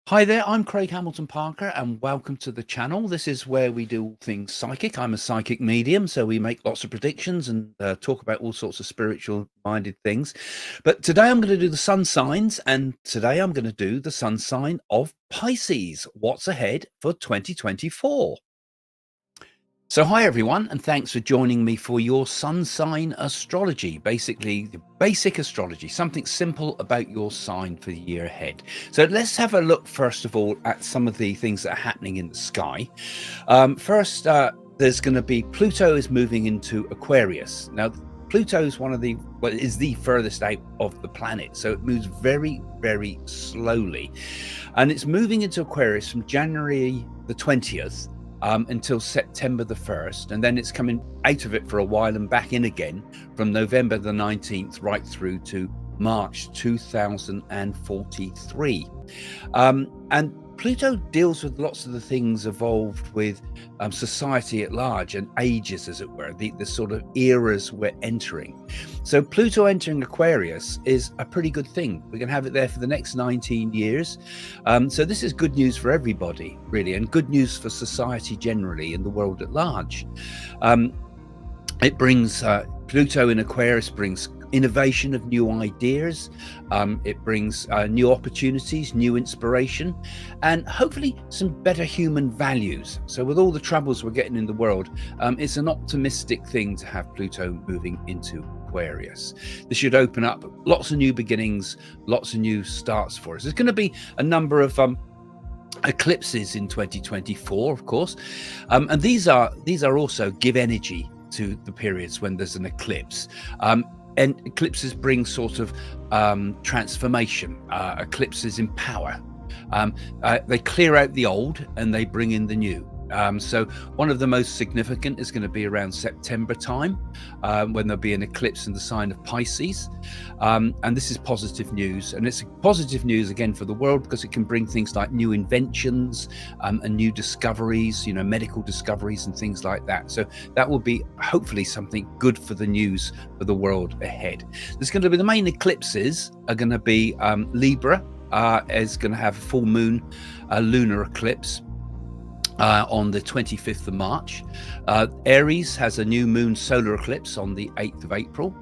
Hi there, I'm Craig Hamilton Parker, and welcome to the channel. This is where we do all things psychic. I'm a psychic medium, so we make lots of predictions and talk about all sorts of spiritual minded things. But today I'm going to do the sun signs, and today I'm going to do the sun sign of Pisces. What's ahead for 2024? So hi everyone, and thanks for joining me for your sun sign astrology. Basically, the basic astrology, something simple about your sign for the year ahead. So let's have a look first of all at some of the things that are happening in the sky. First, there's going to be Pluto is moving into Aquarius. Now, Pluto is is the furthest out of the planet, so it moves very, very slowly, and it's moving into Aquarius from January the 20th. Until September the 1st, and then it's coming out of it for a while and back in again from November the 19th right through to March 2043. And Pluto deals with lots of the things evolved with society at large and ages, as it were, the sort of eras we're entering. So Pluto entering Aquarius is a pretty good thing. We're going to have it there for the next 19 years. So this is good news for everybody, really, and good news for society generally and the world at large. It brings Pluto in Aquarius brings innovation of new ideas. It brings new opportunities, new inspiration, and hopefully some better human values. So with all the troubles we're getting in the world, it's an optimistic thing to have Pluto moving into Aquarius. This should open up lots of new beginnings, lots of new starts for us. There's going to be a number of eclipses in 2024, of course, and these are also give energy to the periods when there's an eclipse. And eclipses bring sort of transformation. Eclipses empower. They clear out the old and they bring in the new. So one of the most significant is going to be around September time, when there'll be an eclipse in the sign of Pisces. And this is positive news. And it's positive news again for the world because it can bring things like new inventions and new discoveries, medical discoveries and things like that. So that will be hopefully something good for the news for the world ahead. There's going to be the main eclipses are going to be Libra is going to have a full moon lunar eclipse on the 25th of March. Aries has a new moon solar eclipse on the 8th of April.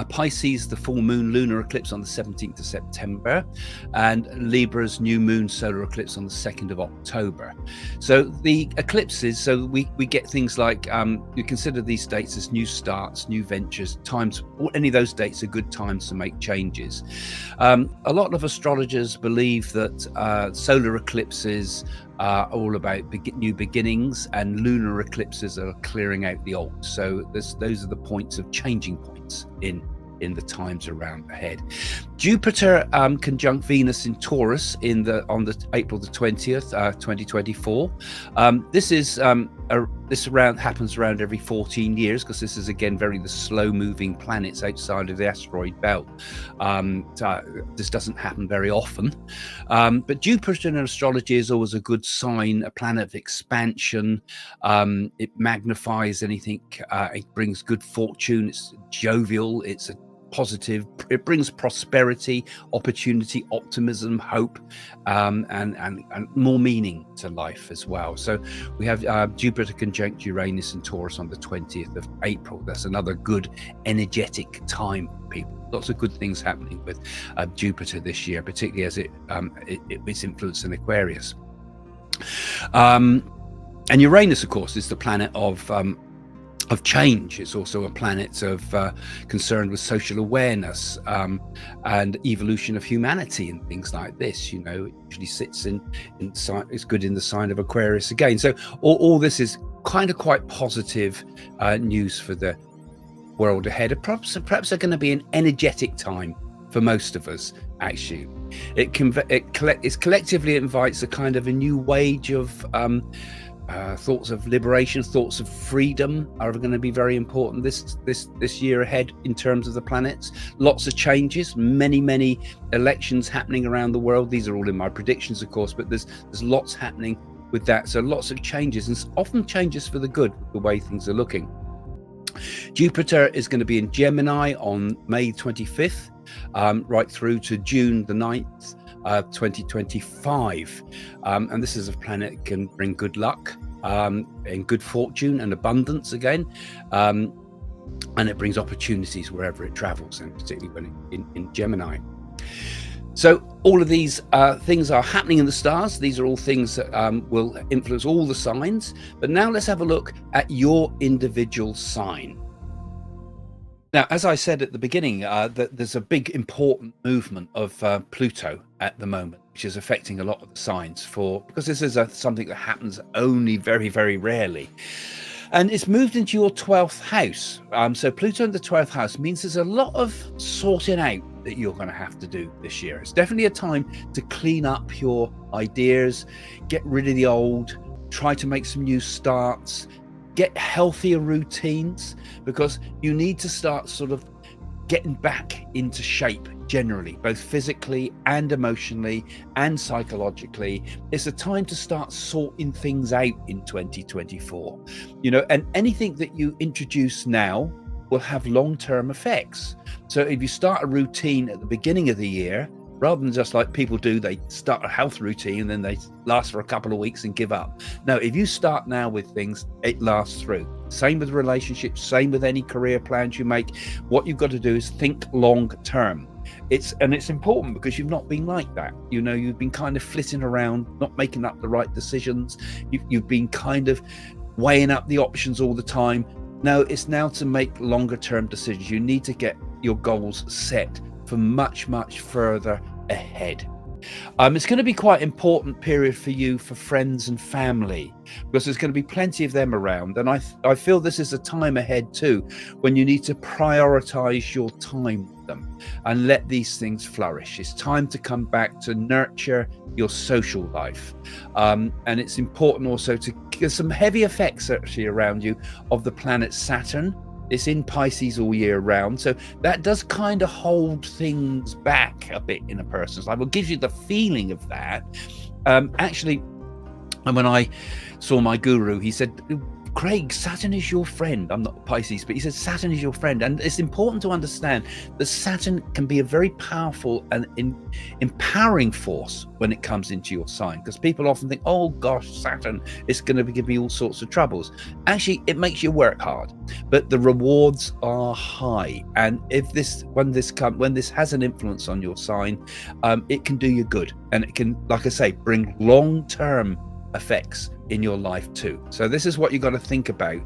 Pisces, the full moon lunar eclipse on the 17th of September. And Libra's new moon solar eclipse on the 2nd of October. So the eclipses, so we get things like, you consider these dates as new starts, new ventures, times, any of those dates are good times to make changes. A lot of astrologers believe that solar eclipses are all about new beginnings, and lunar eclipses are clearing out the old. So those are the points of changing points in the times around ahead. Jupiter conjunct Venus in Taurus on the April the 20th, 2024. This happens around every 14 years because this is again the slow moving planets outside of the asteroid belt. This doesn't happen very often, but Jupiter in astrology is always a good sign, a planet of expansion. It magnifies anything. It brings good fortune. It's jovial. It's a positive. It brings prosperity, opportunity, optimism, hope, and more meaning to life as well. So we have Jupiter conjunct Uranus and Taurus on the 20th of April. That's another good energetic time for people. Lots of good things happening with Jupiter this year, particularly as its influence in Aquarius. And Uranus, of course, is the planet of change. It's also a planet of concern with social awareness and evolution of humanity and things like this. It usually sits it's good in the sign of Aquarius again. So all this is kind of quite positive news for the world ahead. Perhaps are going to be an energetic time for most of us. Actually, it collectively invites a kind of a new wave of thoughts of liberation, thoughts of freedom are going to be very important this year ahead in terms of the planets. Lots of changes, many elections happening around the world. These are all in my predictions, of course, but there's lots happening with that. So lots of changes, and often changes for the good, the way things are looking. Jupiter is going to be in Gemini on May 25th, right through to June the 9th. 2025. And this is a planet that can bring good luck and good fortune and abundance again. And it brings opportunities wherever it travels, and particularly when in Gemini. So all of these things are happening in the stars. These are all things that will influence all the signs. But now let's have a look at your individual sign. Now, as I said at the beginning, that there's a big important movement of Pluto at the moment, which is affecting a lot of the signs because this is something that happens only very, very rarely. And it's moved into your 12th house. So Pluto in the 12th house means there's a lot of sorting out that you're going to have to do this year. It's definitely a time to clean up your ideas, get rid of the old, try to make some new starts, get healthier routines, because you need to start sort of getting back into shape generally, both physically and emotionally and psychologically. It's a time to start sorting things out in 2024, and anything that you introduce now will have long-term effects. So if you start a routine at the beginning of the year, rather than just like people do, they start a health routine and then they last for a couple of weeks and give up. No, if you start now with things, it lasts through. Same with relationships, same with any career plans you make. What you've got to do is think long term. It's important because you've not been like that. You've been kind of flitting around, not making up the right decisions. You've been kind of weighing up the options all the time. No, it's now to make longer term decisions. You need to get your goals set for much, much further ahead. It's going to be quite an important period for you, for friends and family, because there's going to be plenty of them around. And I feel this is a time ahead too, when you need to prioritize your time with them and let these things flourish. It's time to come back to nurture your social life. And it's important also to get some heavy effects actually around you of the planet Saturn. It's in Pisces all year round, so that does kind of hold things back a bit in a person's life. It gives you the feeling of that. Actually, and when I saw my guru, he said, Craig, Saturn is your friend. I'm not Pisces, but he said Saturn is your friend. And it's important to understand that Saturn can be a very powerful and empowering force when it comes into your sign, because people often think, oh gosh, Saturn is going to give me all sorts of troubles. Actually, it makes you work hard, but the rewards are high. And when this has an influence on your sign, it can do you good. And it can, like I say, bring long-term effects in your life too. So this is what you've got to think about,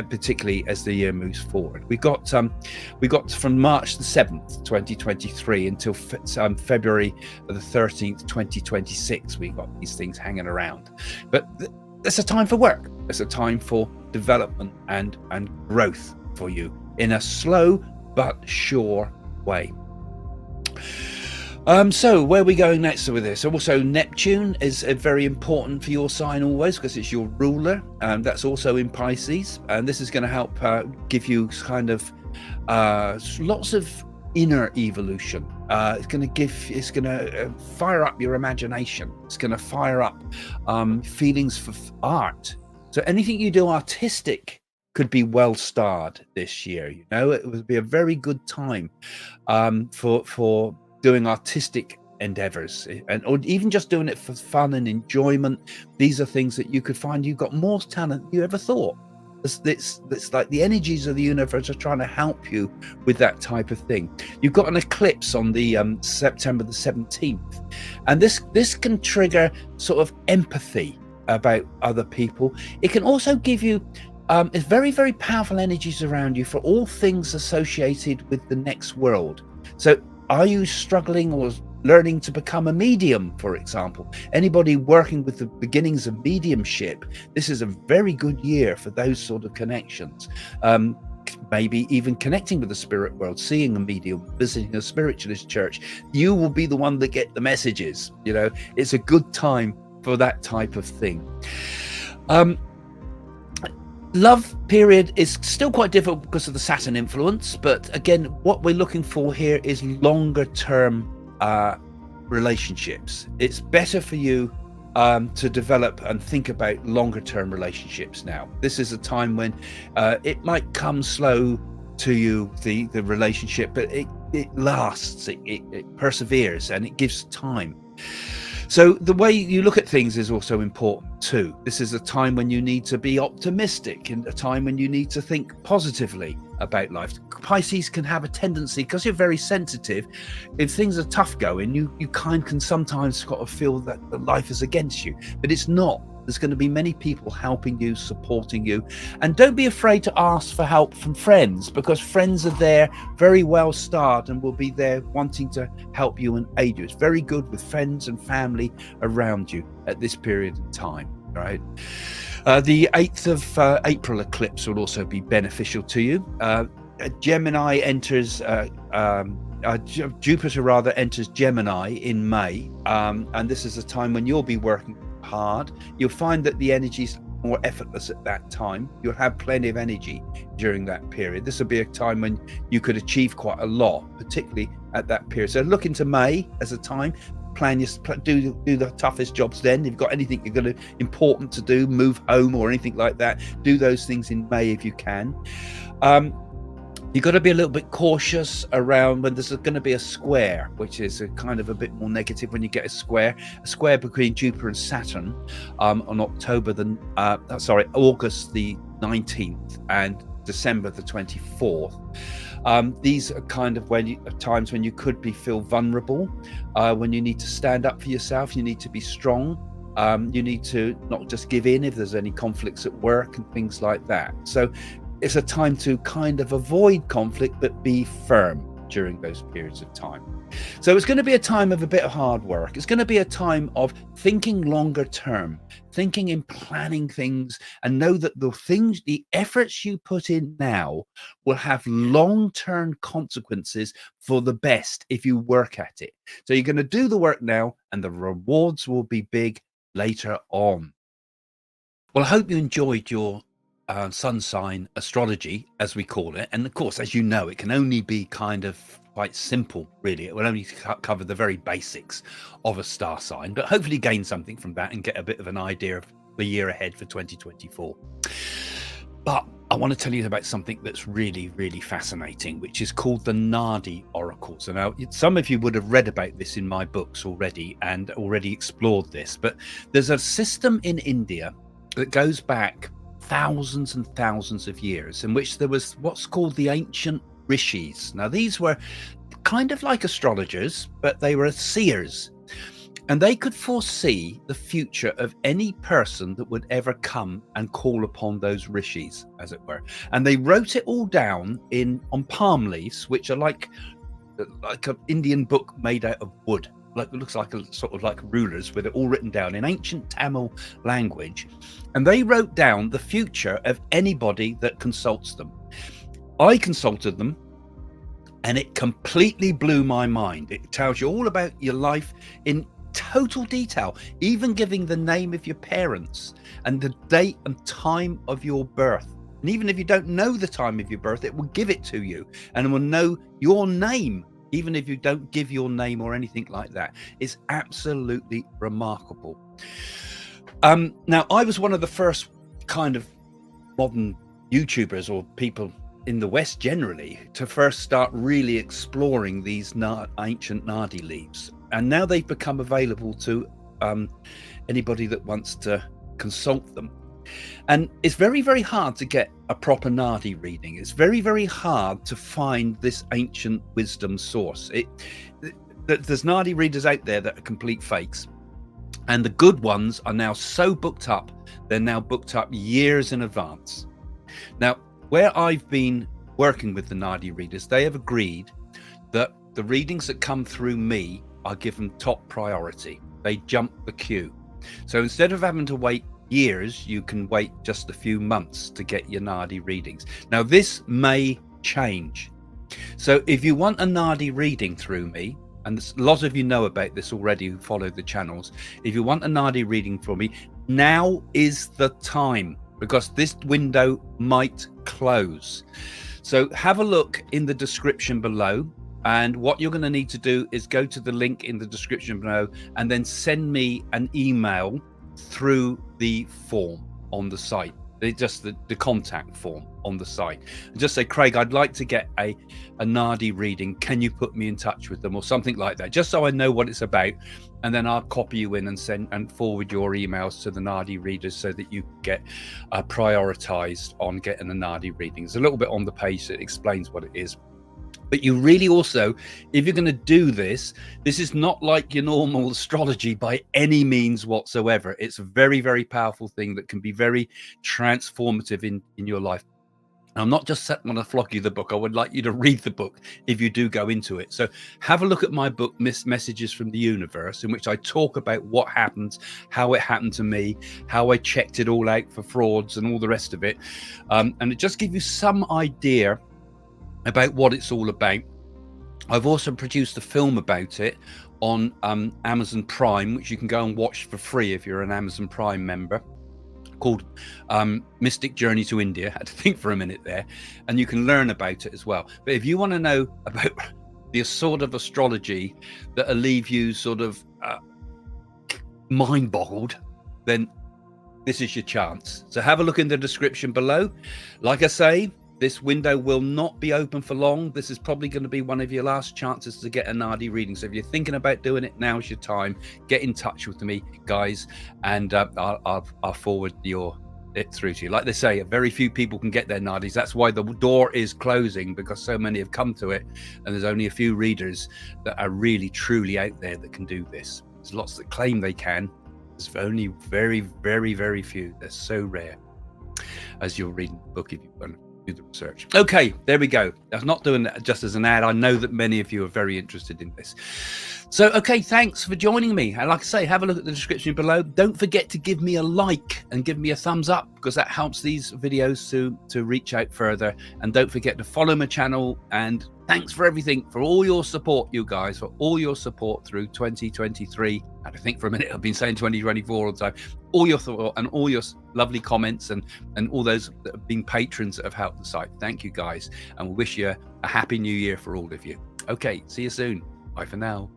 particularly as the year moves forward. We got from March the 7th, 2023 until February the 13th, 2026. We got these things hanging around, but it's a time for work. It's a time for development and growth for you in a slow but sure way. So where are we going next with this? Also, Neptune is very important for your sign always, because it's your ruler, and that's also in Pisces. And this is going to help give you kind of lots of inner evolution. It's going to fire up your imagination. It's going to fire up feelings for art. So anything you do artistic could be well starred this year. It would be a very good time for doing artistic endeavors, or even just doing it for fun and enjoyment. These are things that you could find you've got more talent than you ever thought. It's like the energies of the universe are trying to help you with that type of thing. You've got an eclipse on the September the 17th, and this can trigger sort of empathy about other people. It can also give you it's very, very powerful energies around you for all things associated with the next world. So are you struggling or learning to become a medium, for example? Anybody working with the beginnings of mediumship, this is a very good year for those sort of connections. Maybe even connecting with the spirit world, seeing a medium, visiting a spiritualist church. You will be the one that get the messages. It's a good time for that type of thing. Love period is still quite difficult because of the Saturn influence, but again, what we're looking for here is longer term relationships. It's better for you to develop and think about longer term relationships now. This is a time when it might come slow to you, the relationship, but it lasts, it perseveres, and it gives time. So the way you look at things is also important too. This is a time when you need to be optimistic, and a time when you need to think positively about life. Pisces can have a tendency, because you're very sensitive, if things are tough going, you can sometimes kind of feel that the life is against you, but it's not. There's going to be many people helping you, supporting you. And don't be afraid to ask for help from friends, because friends are there very well starred and will be there wanting to help you and aid you. It's very good with friends and family around you at this period of time, right? The 8th of April eclipse will also be beneficial to you. Gemini enters, Jupiter rather enters Gemini in May. And this is a time when you'll be working hard. You'll find that the energy's more effortless at that time. You'll have plenty of energy during that period. This will be a time when you could achieve quite a lot, particularly at that period. So look into May as a time. Do the toughest jobs then. If you've got anything important to do, move home or anything like that, do those things in May if you can. You've got to be a little bit cautious around when there's going to be a square, which is a kind of a bit more negative when you get a square between Jupiter and Saturn on August the 19th and December the 24th. These are kind of times when you could feel vulnerable, when you need to stand up for yourself, you need to be strong. You need to not just give in if there's any conflicts at work and things like that. So it's a time to kind of avoid conflict, but be firm during those periods of time. So it's going to be a time of a bit of hard work. It's going to be a time of thinking longer term, thinking in planning things, and know that the efforts you put in now will have long-term consequences for the best if you work at it. So you're going to do the work now, and the rewards will be big later on. Well, I hope you enjoyed your sun sign astrology, as we call it. And of course, as you know, it can only be kind of quite simple, really. It will only cover the very basics of a star sign, but hopefully gain something from that and get a bit of an idea of the year ahead for 2024. But I want to tell you about something that's really, really fascinating, which is called the NAADI oracles. So now, some of you would have read about this in my books already and already explored this, but there's a system in India that goes back thousands and thousands of years, in which there was what's called the ancient rishis. Now, these were kind of like astrologers, but they were seers, and they could foresee the future of any person that would ever come and call upon those rishis, as it were. And they wrote it all down on palm leaves, which are like an Indian book made out of wood. It looks like a sort of like rulers, with it all written down in ancient Tamil language. And they wrote down the future of anybody that consults them. I consulted them, and it completely blew my mind. It tells you all about your life in total detail, even giving the name of your parents and the date and time of your birth. And even if you don't know the time of your birth, it will give it to you, and it will know your name. Even if you don't give your name or anything like that. It's absolutely remarkable. Now, I was one of the first kind of modern YouTubers, or people in the West generally, to first start really exploring these ancient NAADI leaves. And now they've become available to anybody that wants to consult them. And it's very, very hard to get a proper NAADI reading. It's very, very hard to find this ancient wisdom source. There's NAADI readers out there that are complete fakes. And the good ones are now so booked up, they're now booked up years in advance. Now, where I've been working with the NAADI readers, they have agreed that the readings that come through me are given top priority. They jump the queue. So instead of having to wait years, you can wait just a few months to get your NAADI readings. Now, this may change. So if you want a NAADI reading through me, and a lot of you know about this already who follow the channels, if you want a NAADI reading from me, now is the time, because this window might close. So have a look in the description below. And what you're going to need to do is go to the link in the description below and then send me an email through the form on the site. just the contact form on the site. And just say, Craig, I'd like to get a NAADI reading. Can you put me in touch with them, or something like that, just so I know what it's about. And then I'll copy you in and send and forward your emails to the NAADI readers so that you get prioritized on getting a NAADI reading. There's a little bit on the page that explains what it is. But you really also, if you're going to do this, this is not like your normal astrology by any means whatsoever. It's a very, very powerful thing that can be very transformative in your life. And I'm not just want to flog you the book. I would like you to read the book if you do go into it. So have a look at my book, Messages from the Universe, in which I talk about what happened, how it happened to me, how I checked it all out for frauds and all the rest of it. And it just gives you some idea about what it's all about. I've also produced a film about it on Amazon Prime, which you can go and watch for free if you're an Amazon Prime member, called Mystic Journey to India. I had to think for a minute there, and you can learn about it as well. But if you want to know about the sort of astrology that'll leave you sort of mind boggled, then this is your chance. So have a look in the description below. Like I say, this window will not be open for long. This is probably going to be one of your last chances to get a NAADI reading. So if you're thinking about doing it, now's your time. Get in touch with me, guys, and I'll forward it through to you. Like they say, very few people can get their NAADIs. That's why the door is closing, because so many have come to it, and there's only a few readers that are really, truly out there that can do this. There's lots that claim they can. There's only very, very, very few. They're so rare, as you'll read in the book if you've done the research. Okay, there we go. I'm not doing that just as an ad. I know that many of you are very interested in this. So, okay, thanks for joining me. And like I say, have a look at the description below. Don't forget to give me a like and give me a thumbs up, because that helps these videos to reach out further. And don't forget to follow my channel. And thanks for everything, for all your support, you guys, for all your support through 2023. And I think for a minute I've been saying 2024 all the time. All your thought and all your lovely comments and all those that have been patrons that have helped the site. Thank you, guys. And we wish you a happy new year for all of you. Okay, see you soon. Bye for now.